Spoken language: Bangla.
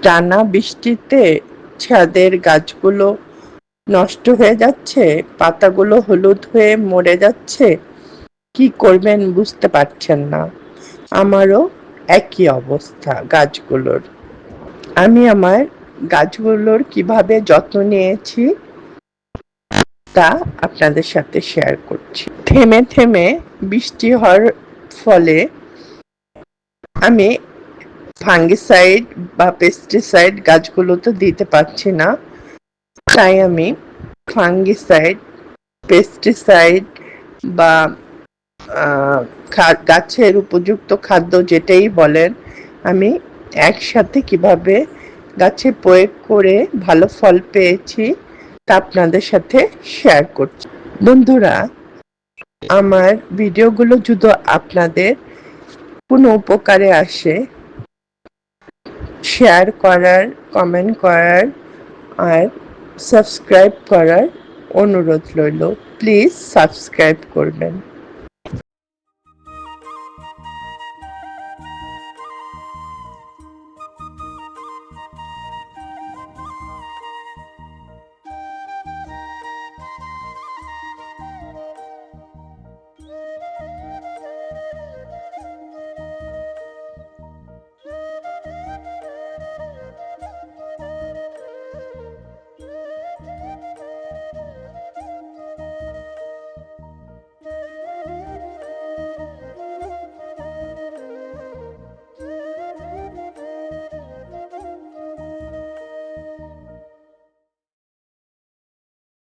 টানা বৃষ্টিতে ছাদের গাছগুলো নষ্ট হয়ে যাচ্ছে, পাতাগুলো হলুদ হয়ে মরে যাচ্ছে। কি করবেন বুঝতে পারছেন না। আমারও একই অবস্থা গাছগুলোর। আমি আমার গাছগুলোর কিভাবে যত্ন নিয়েছি তা আপনাদের সাথে শেয়ার করছি। থেমে থেমে বৃষ্টি হওয়ার ফলে আমি ফাঙ্গিসাইড বা পেস্টিসাইড গাছগুলোতে দিতে পারছি না। তাই আমি ফাঙ্গিসাইড, পেস্টিসাইড বা গাছের উপযুক্ত খাদ্য যেটাই বলেন, আমি একসাথে কিভাবে গাছে প্রয়োগ করে ভালো ফল পেয়েছি তা আপনাদের সাথে শেয়ার করছি। বন্ধুরা, আমার ভিডিওগুলো যদি আপনাদের কোনো উপকারে আসে, শেয়ার করার, কমেন্ট করার আর সাবস্ক্রাইব করার অনুরোধ রইল। প্লিজ সাবস্ক্রাইব করবেন।